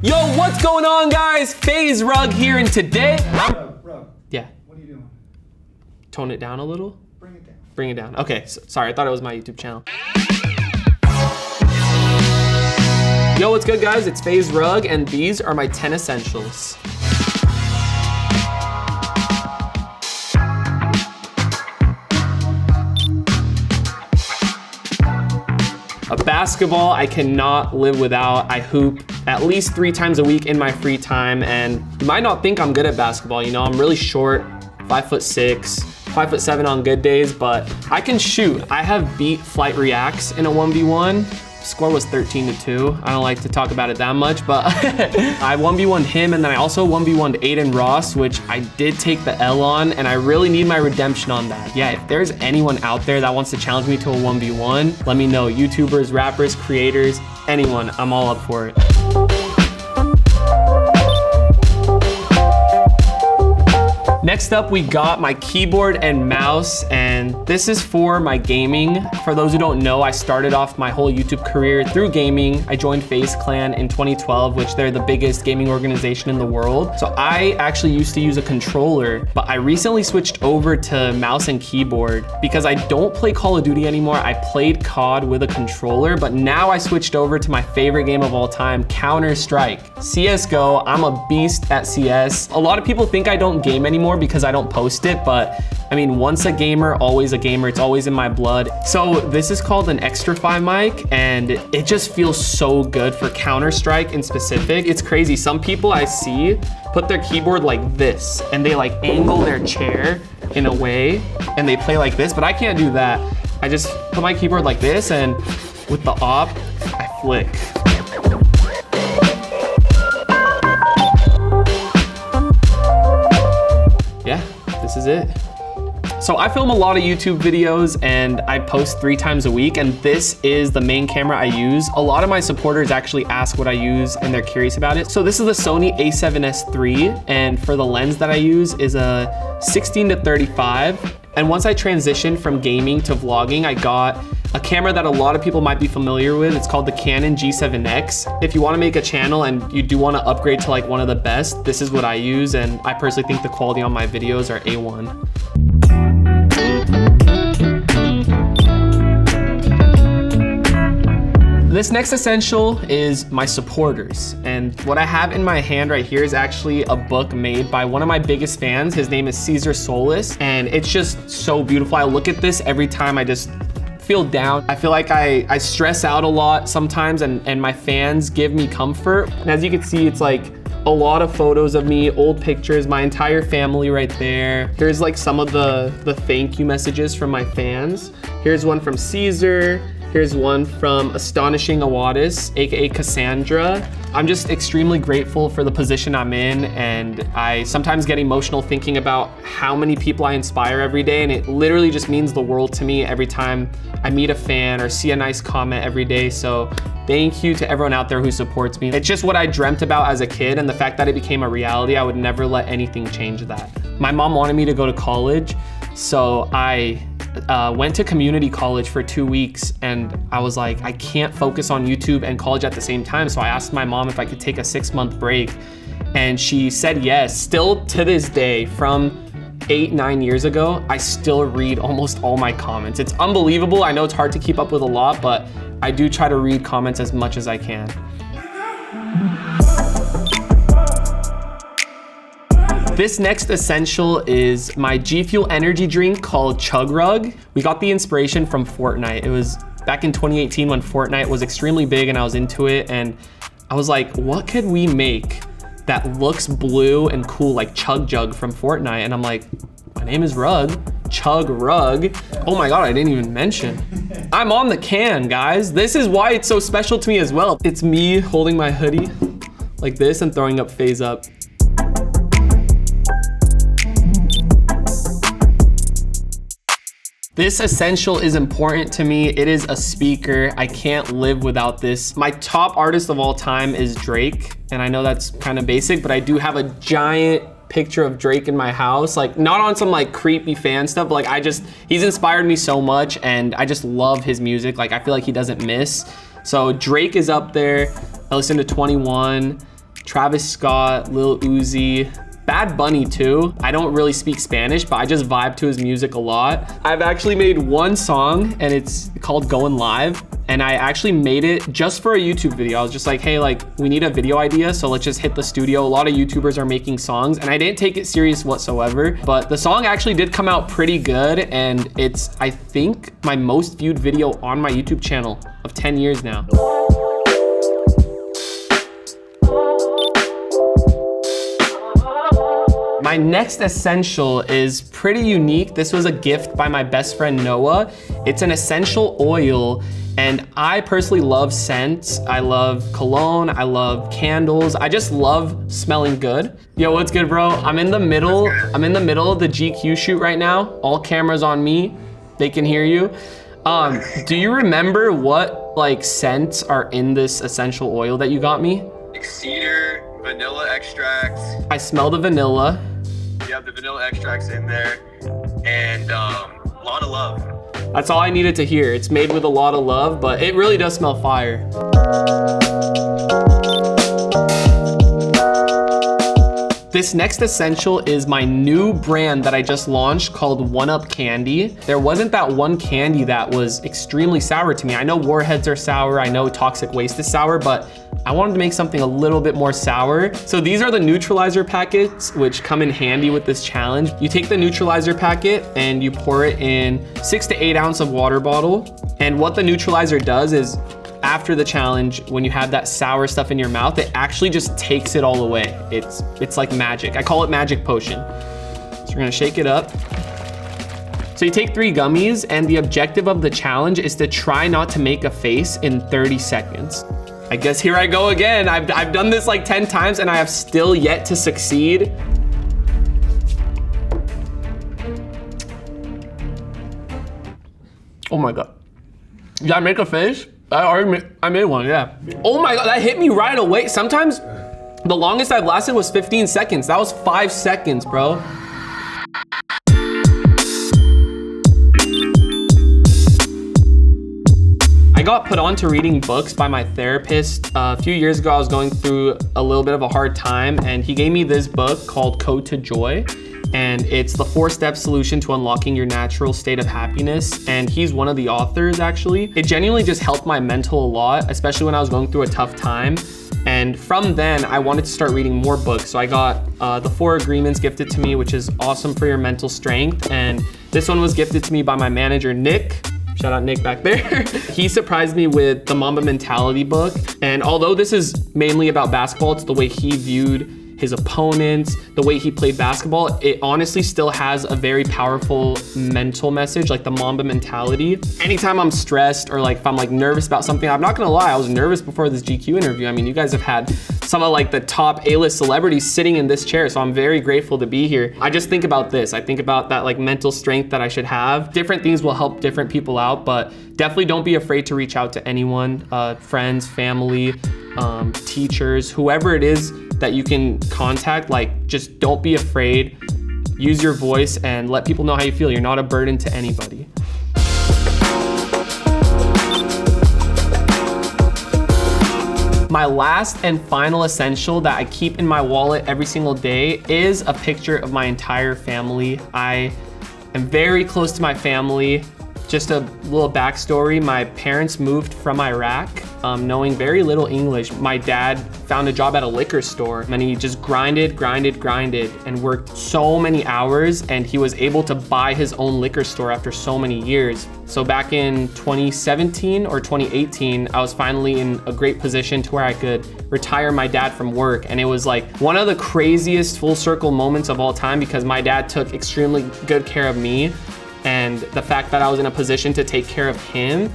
Yo, what's going on, guys? FaZe Rug here, and today... Rug. Yeah. What are you doing? Tone it down a little? Bring it down. Bring it down. Okay, sorry, I thought it was my YouTube channel. Yo, what's good, guys? It's FaZe Rug, and these are my 10 essentials. A basketball I cannot live without. I hoop at least 3 times a week in my free time, and you might not think I'm good at basketball. You know, I'm really short, 5'6", 5'7" on good days, but I can shoot. I have beat Flight Reacts in a 1v1. Score was 13-2. I don't like to talk about it that much, but I 1v1'd him, and then I also 1v1'd Aiden Ross, which I did take the L on, and I really need my redemption on that. Yeah, if there's anyone out there that wants to challenge me to a 1v1, let me know. YouTubers, rappers, creators, anyone, I'm all up for it. Next up, we got my keyboard and mouse, and this is for my gaming. For those who don't know, I started off my whole YouTube career through gaming. I joined FaZe Clan in 2012, which they're the biggest gaming organization in the world. So I actually used to use a controller, but I recently switched over to mouse and keyboard because I don't play Call of Duty anymore. I played COD with a controller, but now I switched over to my favorite game of all time, Counter-Strike. CSGO, I'm a beast at CS. A lot of people think I don't game anymore because I don't post it, but I mean, once a gamer, always a gamer. It's always in my blood. So this is called an Extrafy mic, and it just feels so good for Counter-Strike in specific. It's crazy. Some people I see put their keyboard like this, and they like angle their chair in a way, and they play like this, but I can't do that. I just put my keyboard like this, and with the op, I flick. Yeah, this is it. So I film a lot of YouTube videos and I post 3 times a week, and this is the main camera I use. A lot of my supporters actually ask what I use and they're curious about it. So this is the Sony a7S III, and for the lens that I use is a 16-35. And once I transitioned from gaming to vlogging, I got a camera that a lot of people might be familiar with. It's called the Canon G7X. If you want to make a channel and you do want to upgrade to like one of the best, this is what I use, and I personally think the quality on my videos are A1. This next essential is my supporters, and what I have in my hand right here is actually a book made by one of my biggest fans. His name is Caesar Solis, and it's just so beautiful. I look at this every time I just feel down. I feel like I stress out a lot sometimes, and my fans give me comfort. And as you can see, it's like a lot of photos of me, old pictures, my entire family right there. Here's like some of the thank you messages from my fans. Here's one from Caesar. Here's one from Astonishing Awadis, AKA Cassandra. I'm just extremely grateful for the position I'm in, and I sometimes get emotional thinking about how many people I inspire every day, and it literally just means the world to me every time I meet a fan or see a nice comment every day. So thank you to everyone out there who supports me. It's just what I dreamt about as a kid, and the fact that it became a reality, I would never let anything change that. My mom wanted me to go to college, so I went to community college for 2 weeks, and I was like, I can't focus on YouTube and college at the same time. So I asked my mom if I could take a 6-month break, and she said yes. Still to this day, from 8-9 years ago, I still read almost all my comments. It's unbelievable. I know it's hard to keep up with a lot, but I do try to read comments as much as I can. This next essential is my G Fuel energy drink called Chug Rug. We got the inspiration from Fortnite. It was back in 2018 when Fortnite was extremely big and I was into it, and I was like, what could we make that looks blue and cool like Chug Jug from Fortnite? And I'm like, my name is Rug, Chug Rug. Oh my God, I didn't even mention. I'm on the can, guys. This is why it's so special to me as well. It's me holding my hoodie like this and throwing up FaZe Up. This essential is important to me. It is a speaker. I can't live without this. My top artist of all time is Drake, and I know that's kind of basic, but I do have a giant picture of Drake in my house, like not on some like creepy fan stuff, but like he's inspired me so much, and I just love his music. Like I feel like he doesn't miss. So Drake is up there. I listen to 21. Travis Scott, Lil Uzi, Bad Bunny too. I don't really speak Spanish, but I just vibe to his music a lot. I've actually made one song and it's called Going Live. And I actually made it just for a YouTube video. I was just like, hey, like we need a video idea, so let's just hit the studio. A lot of YouTubers are making songs and I didn't take it serious whatsoever, but the song actually did come out pretty good. And it's, I think, my most viewed video on my YouTube channel of 10 years now. My next essential is pretty unique. This was a gift by my best friend Noah. It's an essential oil, and I personally love scents. I love cologne, I love candles. I just love smelling good. Yo, what's good, bro? I'm in the middle of the GQ shoot right now. All cameras on me, they can hear you. Do you remember what like scents are in this essential oil that you got me? Cedar, vanilla extracts. I smell the vanilla. You have the vanilla extracts in there, and a lot of love. That's all I needed to hear. It's made with a lot of love, but it really does smell fire. This next essential is my new brand that I just launched called One Up Candy. There wasn't that one candy that was extremely sour to me. I know Warheads are sour, I know Toxic Waste is sour, but I wanted to make something a little bit more sour. So these are the neutralizer packets, which come in handy with this challenge. You take the neutralizer packet and you pour it in 6 to 8 ounce of water bottle. And what the neutralizer does is, after the challenge, when you have that sour stuff in your mouth, it actually just takes it all away. It's like magic. I call it magic potion. So we're gonna shake it up. So you take 3 gummies, and the objective of the challenge is to try not to make a face in 30 seconds. I guess here I go again. I've done this like 10 times and I have still yet to succeed. Oh my God. Did I make a face? I made one, yeah. Oh my God, that hit me right away. Sometimes the longest I've lasted was 15 seconds. That was 5 seconds, bro. I got put on to reading books by my therapist. A few years ago, I was going through a little bit of a hard time, and he gave me this book called Code to Joy. And it's the 4-step solution to unlocking your natural state of happiness. And he's one of the authors, actually. It genuinely just helped my mental a lot, especially when I was going through a tough time. And from then, I wanted to start reading more books. So I got the 4 Agreements gifted to me, which is awesome for your mental strength. And this one was gifted to me by my manager, Nick. Shout out Nick back there. He surprised me with the Mamba Mentality book. And although this is mainly about basketball, it's the way he viewed his opponents, the way he played basketball, it honestly still has a very powerful mental message, like the Mamba mentality. Anytime I'm stressed or like if I'm like nervous about something, I'm not gonna lie, I was nervous before this GQ interview. I mean, you guys have had some of like the top A-list celebrities sitting in this chair, so I'm very grateful to be here. I just think about this. I think about that like mental strength that I should have. Different things will help different people out, but definitely don't be afraid to reach out to anyone, friends, family, teachers, whoever it is that you can contact. Like, just don't be afraid. Use your voice and let people know how you feel. You're not a burden to anybody. My last and final essential that I keep in my wallet every single day is a picture of my entire family. I am very close to my family. Just a little backstory, my parents moved from Iraq, knowing very little English. My dad found a job at a liquor store and he just grinded and worked so many hours, and he was able to buy his own liquor store after so many years. So back in 2017 or 2018, I was finally in a great position to where I could retire my dad from work. And it was like one of the craziest full circle moments of all time, because my dad took extremely good care of me. And the fact that I was in a position to take care of him,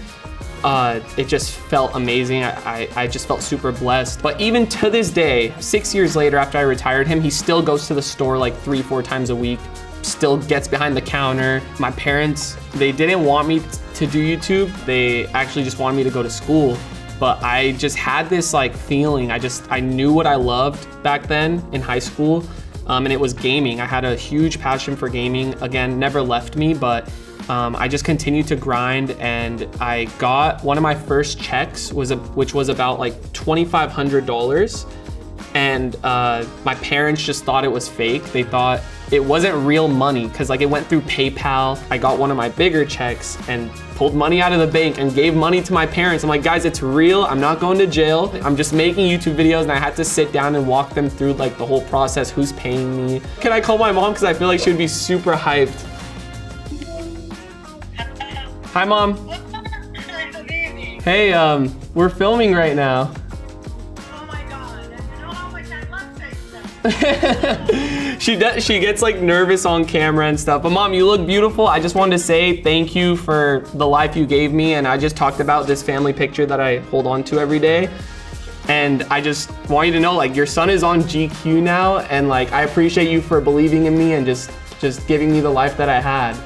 it just felt amazing. I just felt super blessed. But even to this day, 6 years later after I retired him, he still goes to the store like 3-4 times a week, still gets behind the counter. My parents, they didn't want me to do YouTube. They actually just wanted me to go to school. But I just had this like feeling, I knew what I loved back then in high school. And it was gaming. I had a huge passion for gaming. Again, never left me, but I just continued to grind, and I got one of my first checks, which was about like $2,500. and my parents just thought it was fake. They thought it wasn't real money because like it went through PayPal. I got one of my bigger checks and pulled money out of the bank and gave money to my parents. I'm like, guys, it's real. I'm not going to jail. I'm just making YouTube videos, and I had to sit down and walk them through like the whole process, who's paying me. Can I call my mom? Because I feel like she would be super hyped. Hi, Mom. Hey, we're filming right now. Oh my God, you know how much I love that stuff. She gets like nervous on camera and stuff. But Mom, you look beautiful. I just wanted to say thank you for the life you gave me. And I just talked about this family picture that I hold on to every day. And I just want you to know, like, your son is on GQ now. And like, I appreciate you for believing in me and just giving me the life that I had.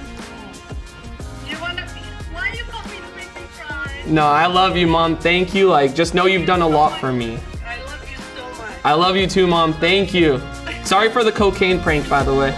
Why you call me to make me cry? No, I love you, Mom. Thank you. Like, just know you've done a lot for me. I love you so much. I love you too, Mom. Thank you. Sorry for the cocaine prank, by the way.